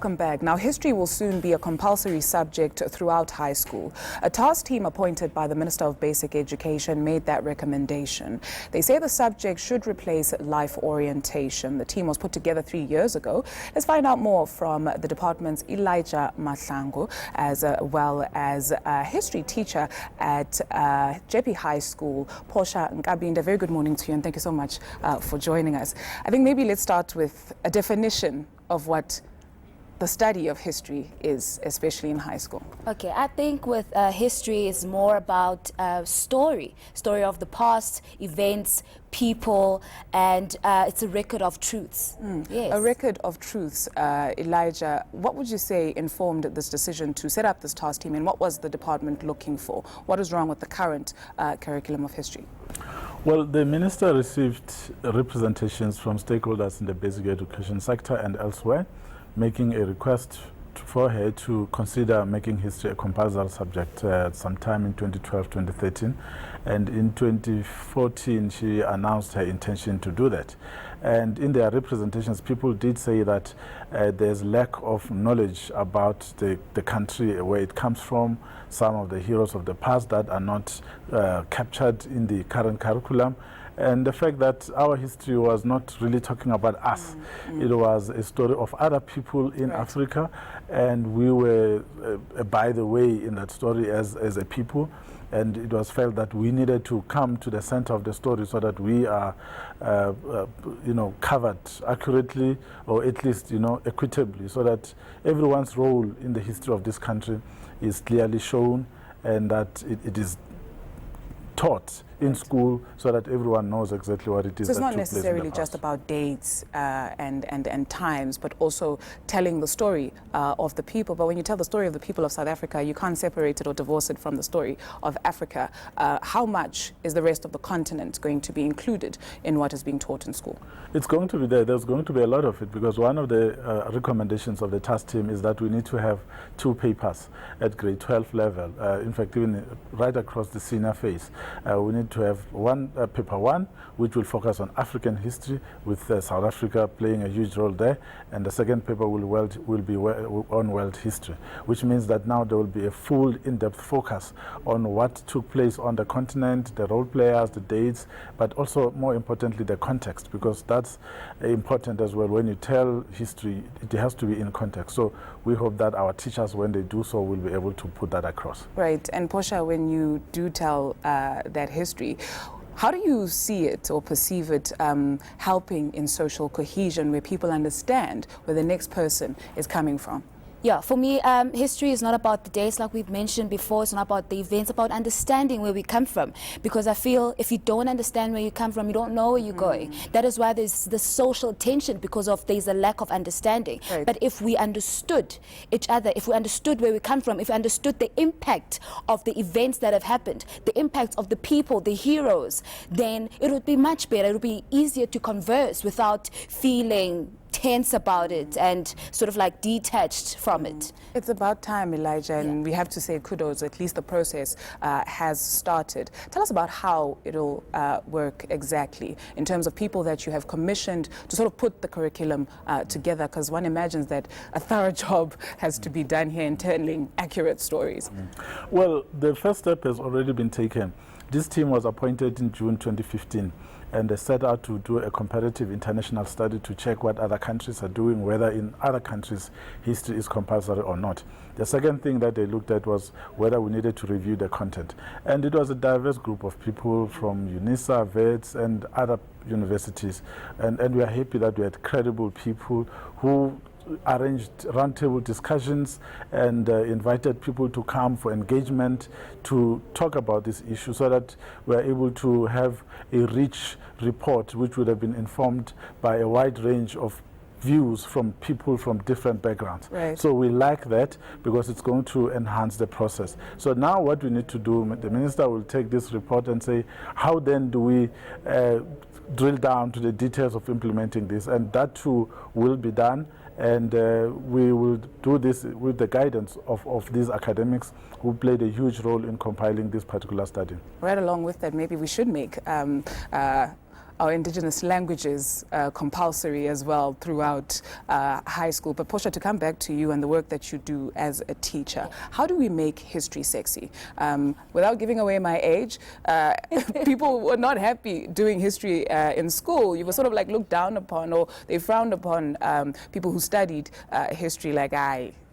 Welcome back. Now, history will soon be a compulsory subject throughout high school. A task team appointed by the Minister of Basic Education made that recommendation. They say the subject should replace life orientation. The team was put together 3 years ago. Let's find out more from the department's Elijah Mahlangu, as well as a history teacher at JP High School, Portia Nkabinda. Very good morning to you, and thank you so much for joining us. I think maybe let's start with a definition of what the study of history is, especially in high school. Okay, I think with history is more about story of the past, events, people, and it's a record of truths. Yes. A record of truths. Elijah, what would you say informed this decision to set up this task team, and what was the department looking for? What is wrong with the current curriculum of history? Well, the minister received representations from stakeholders in the basic education sector and elsewhere, making a request for her to consider making history a compulsory subject sometime in 2012-2013. And in 2014, she announced her intention to do that. And in their representations, people did say that there's lack of knowledge about the country, where it comes from, some of the heroes of the past that are not captured in the current curriculum. And the fact that our history was not really talking about us. It was a story of other people in Africa, and we were, by the way, in that story as a people. And it was felt that we needed to come to the center of the story so that we are, covered accurately, or at least, equitably, so that everyone's role in the history of this country is clearly shown, and that it is taught in school so that everyone knows exactly what it is. So it's that not took place in necessarily the just past. about dates and times, but also telling the story of the people. But when you tell the story of the people of South Africa, you can't separate it or divorce it from the story of Africa. How much is the rest of the continent going to be included in what is being taught in school? It's going to be there. There's going to be a lot of it, because one of the recommendations of the task team is that we need to have 2 papers at grade 12 level. In fact, even right across the senior phase, we need to have paper 1, which will focus on African history, with South Africa playing a huge role there, and the second paper will be on world history, which means that now there will be a full in-depth focus on what took place on the continent, the role players, the dates, but also more importantly the context, because that's important as well. When you tell history, it has to be in context. So we hope that our teachers, when they do so, will be able to put that across. Right. And Portia, when you do tell that history, how do you see it or perceive it helping in social cohesion, where people understand where the next person is coming from? Yeah, for me, history is not about the dates like we've mentioned before. It's not about the events, about understanding where we come from. Because I feel if you don't understand where you come from, you don't know where you're going. That is why there's this social tension, because there's a lack of understanding. Right. But if we understood each other, if we understood where we come from, if we understood the impact of the events that have happened, the impact of the people, the heroes, then it would be much better. It would be easier to converse without feeling tense about it and sort of like detached from it. It's about time, Elijah, and we have to say kudos. At least the process has started. Tell us about how it'll work exactly in terms of people that you have commissioned to sort of put the curriculum together, because one imagines that a thorough job has to be done here in telling accurate stories. Well, the first step has already been taken. This team was appointed in June 2015, and they set out to do a comparative international study to check what other countries are doing, whether in other countries history is compulsory or not. The second thing that they looked at was whether we needed to review the content. And it was a diverse group of people from UNISA, VETS, and other universities. And we are happy that we had credible people who arranged roundtable discussions and invited people to come for engagement to talk about this issue, so that we are able to have a rich report which would have been informed by a wide range of views from people from different backgrounds. Right. So we like that, because it's going to enhance the process. So now what we need to do, the minister will take this report and say, how then do we drill down to the details of implementing this? And that too will be done. And we will do this with the guidance of these academics who played a huge role in compiling this particular study. Right along with that, maybe we should make our indigenous languages compulsory as well throughout high school. But Portia, to come back to you and the work that you do as a teacher, how do we make history sexy? Without giving away my age, people were not happy doing history in school. You were sort of like looked down upon, or they frowned upon people who studied history, like,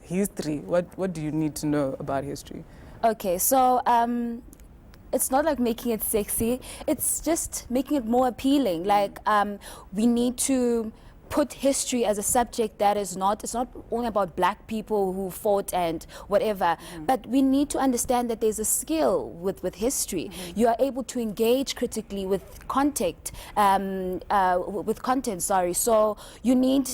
history, what do you need to know about history? Okay, so it's not like making it sexy, it's just making it more appealing. Like, we need to put history as a subject that is not, it's not only about black people who fought and whatever, but we need to understand that there's a skill with history. You are able to engage critically with content, so you need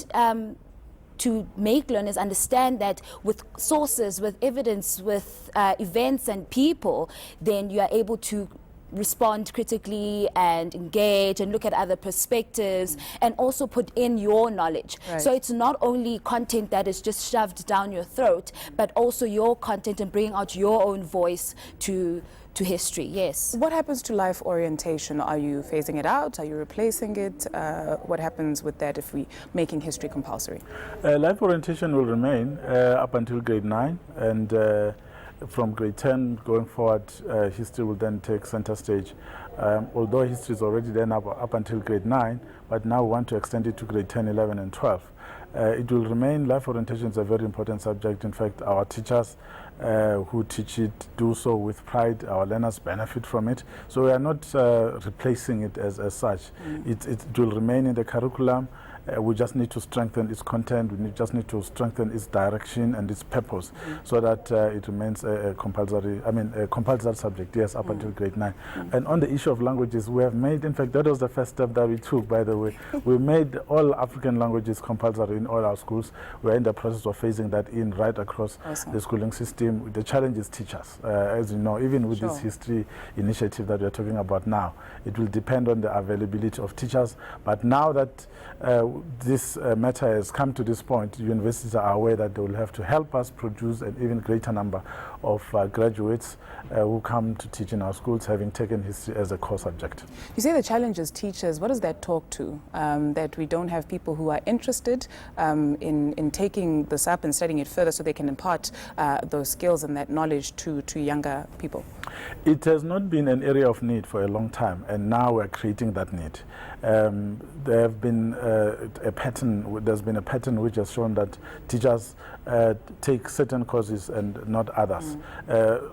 to make learners understand that with sources, with evidence, with events and people, then you are able to respond critically and engage and look at other perspectives and also put in your knowledge. Right. So it's not only content that is just shoved down your throat, but also your content and bringing out your own voice to history. Yes. What happens to life orientation? Are you phasing it out? Are you replacing it? What happens with that if we're making history compulsory? Life orientation will remain up until grade 9, and from grade 10 going forward, history will then take center stage. Although history is already then up until grade 9, but now we want to extend it to grade 10, 11, and 12. It will remain. Life orientation is a very important subject. In fact, our teachers who teach it do so with pride. Our learners benefit from it. So we are not replacing it as such. It will remain in the curriculum. We just need to strengthen its content. We just need to strengthen its direction and its purpose, so that it remains a compulsory subject, yes, up until grade 9. And on the issue of languages, we have made, in fact, that was the first step that we took, by the way. We made all African languages compulsory in all our schools. We're in the process of phasing that in right across the schooling system. The challenge is teachers. As you know, even with this history initiative that we're talking about now, it will depend on the availability of teachers. But now that this matter has come to this point, universities are aware that they will have to help us produce an even greater number of graduates who come to teach in our schools, having taken history as a core subject. You say the challenge is teachers. What does that talk to? That we don't have people who are interested in taking this up and studying it further so they can impart those skills and that knowledge to younger people? It has not been an area of need for a long time, and now we're creating that need. There have been there's been a pattern which has shown that teachers take certain courses and not others.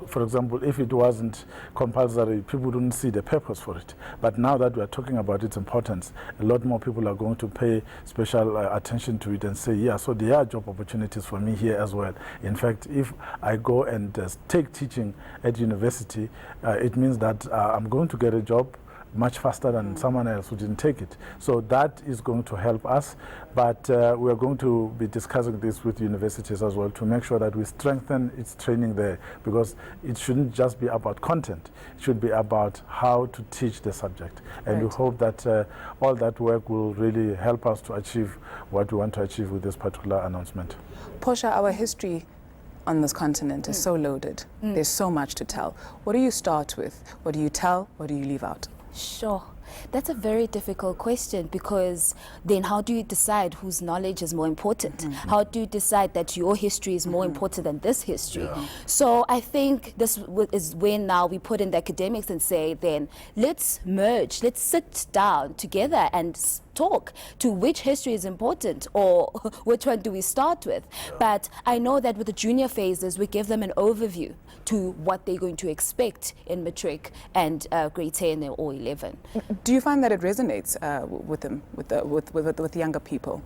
For example, if it wasn't compulsory, people wouldn't see the purpose for it. But now that we're talking about its importance, a lot more people are going to pay special attention to it and say, yeah, so there are job opportunities for me here as well. In fact, if I go and take teaching at university, it means that I'm going to get a job much faster than someone else who didn't take it. So that is going to help us, but we are going to be discussing this with universities as well to make sure that we strengthen its training there, because it shouldn't just be about content. It should be about how to teach the subject. And we hope that all that work will really help us to achieve what we want to achieve with this particular announcement. Portia, our history on this continent is so loaded. There's so much to tell. What do you start with? What do you tell? What do you leave out? Sure. That's a very difficult question, because then how do you decide whose knowledge is more important? How do you decide that your history is more important than this history? So I think this is when now we put in the academics and say, then let's merge, let's sit down together and talk to which history is important, or which one do we start with. But I know that with the junior phases, we give them an overview to what they're going to expect in matric and grade 10 or 11. Do you find that it resonates with them, with the younger people?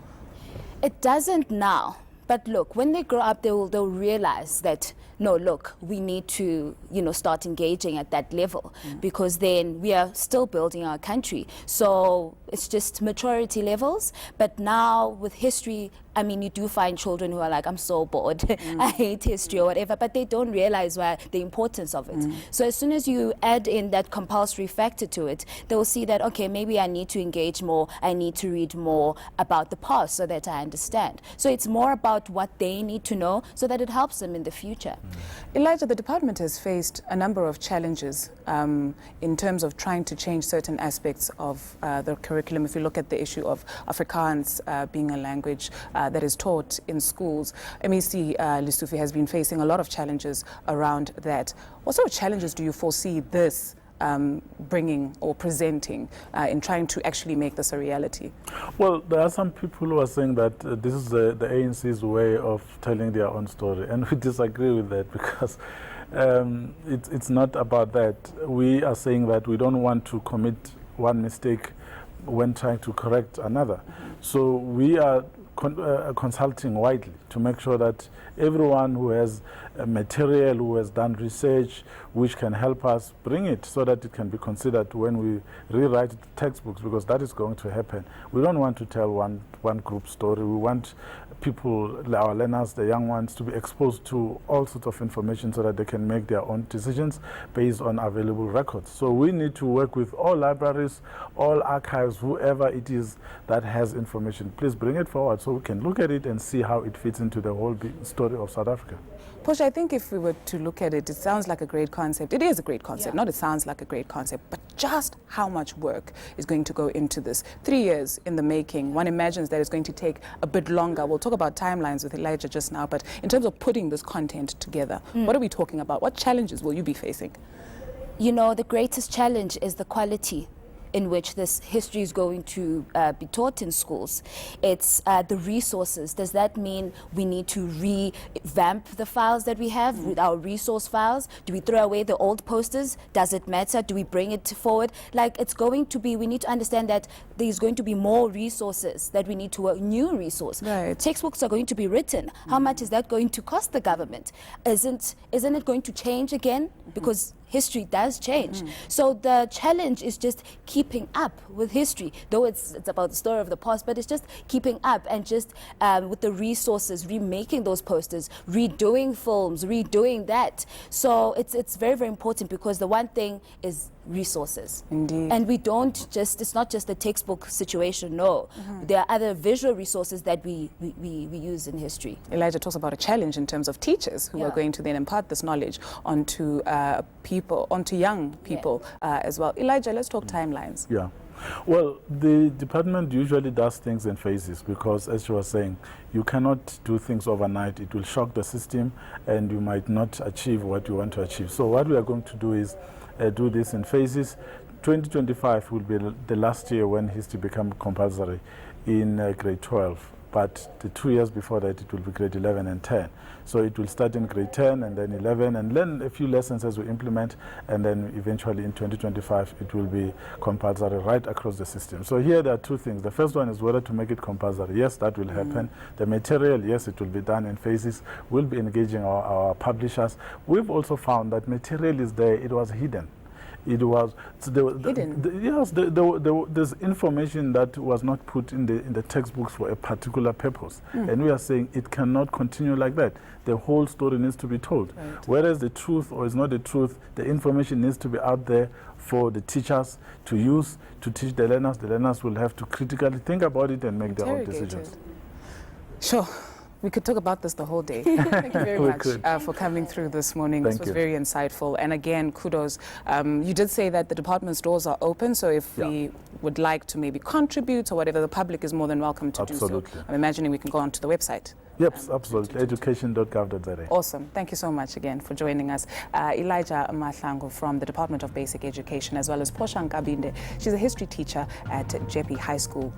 It doesn't now. But look, when they grow up, they'll realize that, no, look, we need to, start engaging at that level, because then we are still building our country. So it's just maturity levels. But now with history, I mean, you do find children who are like, I'm so bored, I hate history or whatever, but they don't realize the importance of it. So as soon as you add in that compulsory factor to it, they will see that, okay, maybe I need to engage more, I need to read more about the past so that I understand. So it's more about what they need to know so that it helps them in the future. Elijah, the department has faced a number of challenges in terms of trying to change certain aspects of the curriculum. If you look at the issue of Afrikaans being a language that is taught in schools, MEC Lesufi has been facing a lot of challenges around that. What sort of challenges do you foresee this bringing or presenting in trying to actually make this a reality? Well, there are some people who are saying that this is the ANC's way of telling their own story, and we disagree with that because it's not about that. We are saying that we don't want to commit one mistake when trying to correct another. So we are consulting widely to make sure that everyone who has material, who has done research, which can help us bring it so that it can be considered when we rewrite textbooks, because that is going to happen. We don't want to tell one group story. We want people, our learners, the young ones, to be exposed to all sorts of information so that they can make their own decisions based on available records. So we need to work with all libraries, all archives, whoever it is that has information. Please bring it forward so we can look at it and see how it fits into the whole big story of South Africa. Portia, I think if we were to look at it, it sounds like a great concept. It is a great concept, not it sounds like a great concept, but just how much work is going to go into this? 3 years in the making. One imagines that it's going to take a bit longer. We'll talk about timelines with Elijah just now, but in terms of putting this content together, what are we talking about? What challenges will you be facing? You know, the greatest challenge is the quality in which this history is going to be taught in schools. It's the resources. Does that mean we need to revamp the files that we have with our resource files? Do we throw away the old posters? Does it matter? Do we bring it forward? Like, it's going to be, we need to understand that there's going to be more resources that we need to work, new resource. Right. Textbooks are going to be written. How much is that going to cost the government? Isn't it going to change again? Because history does change. So the challenge is just keeping up with history, though it's about the story of the past, but it's just keeping up and just with the resources, remaking those posters, redoing films, redoing that. So it's very, very important, because the one thing is resources. Indeed. And we don't just, it's not just the textbook situation, no. There are other visual resources that we use in history. Elijah talks about a challenge in terms of teachers who are going to then impart this knowledge onto onto young people as well. Elijah, let's talk timelines. Yeah. Well, the department usually does things in phases because, as you were saying, you cannot do things overnight. It will shock the system and you might not achieve what you want to achieve. So what we are going to do is do this in phases. 2025 will be the last year when history becomes compulsory in grade 12. But the 2 years before that, it will be grade 11 and 10. So it will start in grade 10 and then 11 and learn a few lessons as we implement, and then eventually in 2025, it will be compulsory right across the system. So here there are two things. The first one is whether to make it compulsory. Yes, that will happen. The material, yes, it will be done in phases. We'll be engaging our publishers. We've also found that material is there. It was hidden. It was hidden. Yes, there's information that was not put in the textbooks for a particular purpose, and we are saying it cannot continue like that. The whole story needs to be told. Right. Whereas the truth or is not the truth, the information needs to be out there for the teachers to use to teach the learners. The learners will have to critically think about it and make their own decisions. Sure. We could talk about this the whole day. Thank you very much for coming through this morning. This was very insightful. And again, kudos. You did say that the department's doors are open, so if we would like to maybe contribute or whatever, the public is more than welcome to do so. I'm imagining we can go onto the website. Yes, absolutely. Education.gov.za. Awesome. Thank you so much again for joining us. Elijah Mahlangu from the Department of Basic Education, as well as Portia Nkabinde. She's a history teacher at Jeppe High School.